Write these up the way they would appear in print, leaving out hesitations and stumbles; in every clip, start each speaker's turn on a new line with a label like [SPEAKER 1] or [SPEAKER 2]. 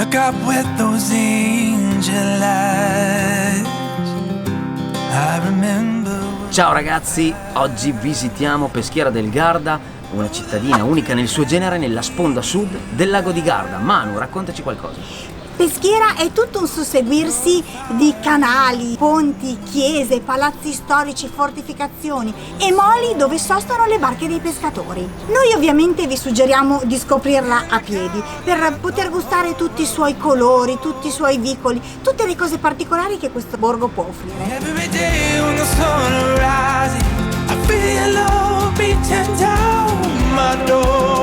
[SPEAKER 1] look up with those angel eyes. I remember.
[SPEAKER 2] Ciao ragazzi, oggi visitiamo Peschiera del Garda, una cittadina unica nel suo genere nella sponda sud del lago di Garda. Manu, raccontaci qualcosa.
[SPEAKER 3] Peschiera è tutto un susseguirsi di canali, ponti, chiese, palazzi storici, fortificazioni e moli dove sostano le barche dei pescatori. Noi ovviamente vi suggeriamo di scoprirla a piedi per poter gustare tutti i suoi colori, tutti i suoi vicoli, tutte le cose particolari che questo borgo può offrire.
[SPEAKER 1] Every day when the sun rises, I feel love beating down my door.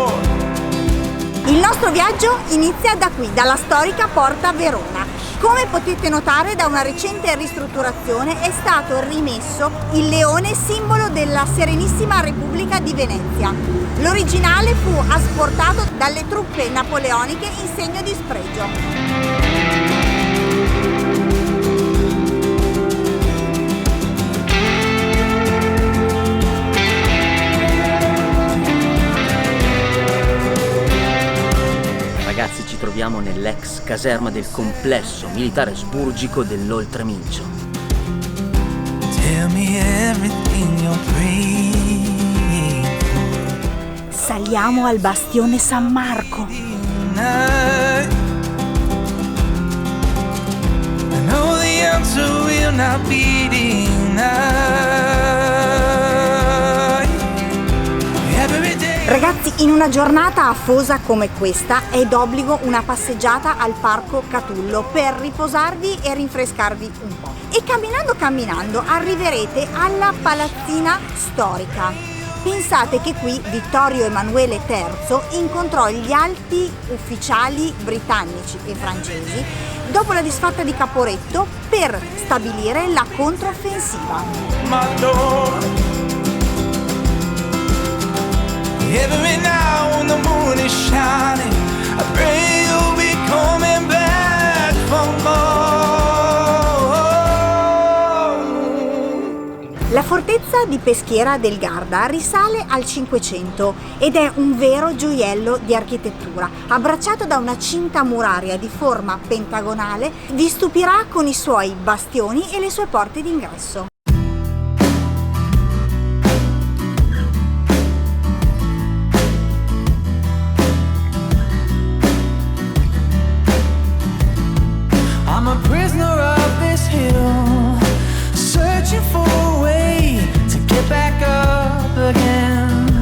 [SPEAKER 3] Il nostro viaggio inizia da qui, dalla storica Porta Verona. Come potete notare, da una recente ristrutturazione è stato rimesso il leone, simbolo della Serenissima Repubblica di Venezia. L'originale fu asportato dalle truppe napoleoniche in segno di spregio.
[SPEAKER 2] Ragazzi, ci troviamo nell'ex caserma del complesso militare sburgico dell'Oltremincio.
[SPEAKER 1] Tell me everything you're praying
[SPEAKER 3] Saliamo al bastione San Marco.
[SPEAKER 1] tonight. I know the answer will not be denied. Every day.
[SPEAKER 3] Ragazzi, in una giornata afosa come questa è d'obbligo una passeggiata al Parco Catullo per riposarvi e rinfrescarvi un po'. E camminando arriverete alla palazzina storica. Pensate che qui Vittorio Emanuele III incontrò gli alti ufficiali britannici e francesi dopo la disfatta di Caporetto per stabilire la controffensiva.
[SPEAKER 1] My door. Every now when the moon is shining, I pray you'll be coming back for more.
[SPEAKER 3] La fortezza di Peschiera del Garda risale al Cinquecento ed è un vero gioiello di architettura. Abbracciato da una cinta muraria di forma pentagonale, vi stupirà con i suoi bastioni e le sue porte d'ingresso.
[SPEAKER 1] I'm a prisoner of this hill, searching for a way to get back up again.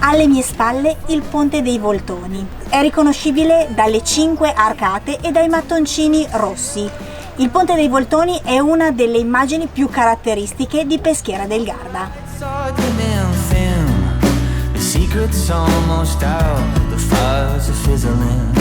[SPEAKER 3] Alle mie spalle il Ponte dei Voltoni. È riconoscibile dalle 5 arcate e dai mattoncini rossi. Il Ponte dei Voltoni è una delle immagini più caratteristiche di Peschiera del Garda.
[SPEAKER 1] The secret's almost out, the fires are fizzling,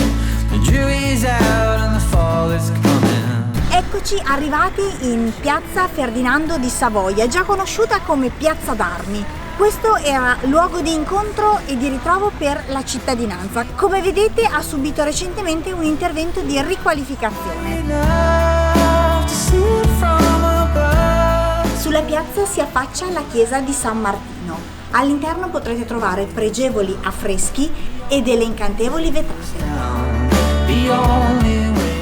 [SPEAKER 1] the jury's out and the fall is coming.
[SPEAKER 3] Eccoci arrivati in piazza Ferdinando di Savoia, già conosciuta come Piazza d'Armi. Questo era luogo di incontro e di ritrovo per la cittadinanza. Come vedete, ha subito recentemente un intervento di riqualificazione. Sulla piazza si affaccia la chiesa di San Martino. All'interno potrete trovare pregevoli affreschi e delle incantevoli vetrate.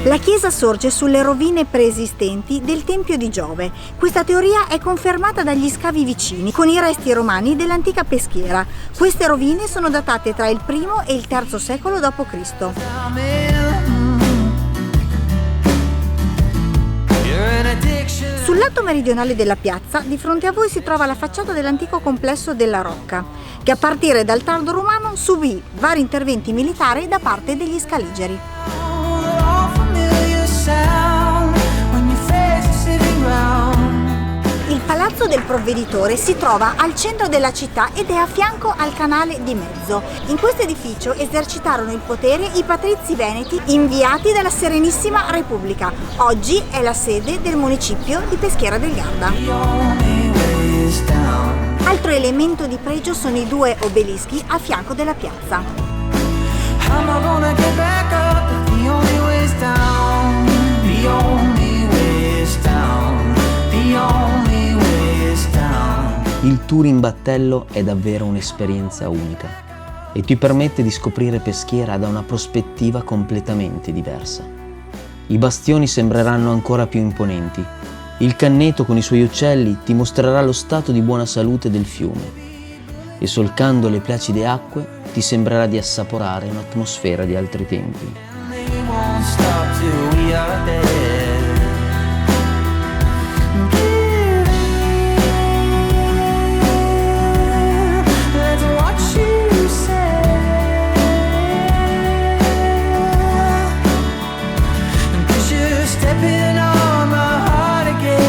[SPEAKER 3] La chiesa sorge sulle rovine preesistenti del Tempio di Giove. Questa teoria è confermata dagli scavi vicini con i resti romani dell'antica Peschiera. Queste rovine sono datate tra il I e il III secolo d.C. Sul lato meridionale della piazza, di fronte a voi si trova la facciata dell'antico complesso della Rocca, che a partire dal tardo romano subì vari interventi militari da parte degli Scaligeri. Il palazzo del provveditore si trova al centro della città ed è a fianco al canale di mezzo. In questo edificio esercitarono il potere i patrizi veneti inviati dalla Serenissima Repubblica. Oggi è la sede del municipio di Peschiera del Garda. Altro elemento di pregio sono i due obelischi a fianco della piazza.
[SPEAKER 2] Il tour in battello è davvero un'esperienza unica. e ti permette di scoprire Peschiera da una prospettiva completamente diversa. I bastioni sembreranno ancora più imponenti. Il canneto con i suoi uccelli ti mostrerà lo stato di buona salute del fiume e solcando le placide acque ti sembrerà di assaporare un'atmosfera di altri tempi.
[SPEAKER 1] They won't stop till we are dead. That's what you said. 'Cause you're stepping on my heart again.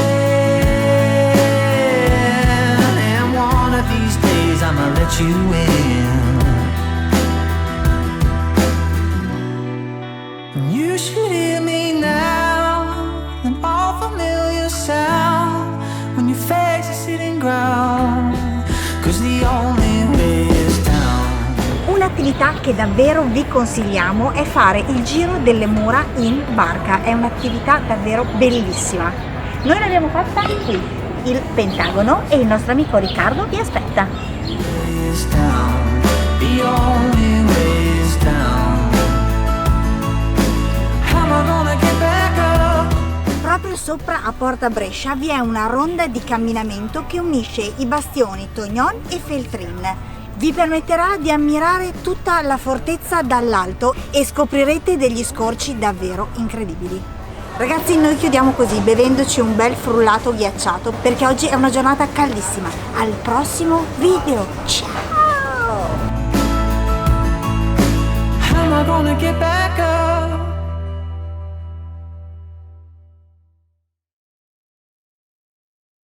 [SPEAKER 1] And one of these days I'ma let you in. You should hear me now, an all familiar sound when your face is hitting ground, 'cause the only way is down.
[SPEAKER 3] Un'attività che davvero vi consigliamo è fare il giro delle mura in barca, è un'attività davvero bellissima. Noi l'abbiamo fatta qui, il Pentagono, e il nostro amico Riccardo vi aspetta.
[SPEAKER 1] Is down, the only way is down. How am I gonna get back up?
[SPEAKER 3] Proprio sopra a Porta Brescia vi è una ronda di camminamento che unisce i bastioni Tognon e Feltrin. Vi permetterà di ammirare tutta la fortezza dall'alto e scoprirete degli scorci davvero incredibili. Ragazzi, noi chiudiamo così, bevendoci un bel frullato ghiacciato, perché oggi è una giornata caldissima. Al prossimo video, ciao!
[SPEAKER 1] How am I gonna get back up?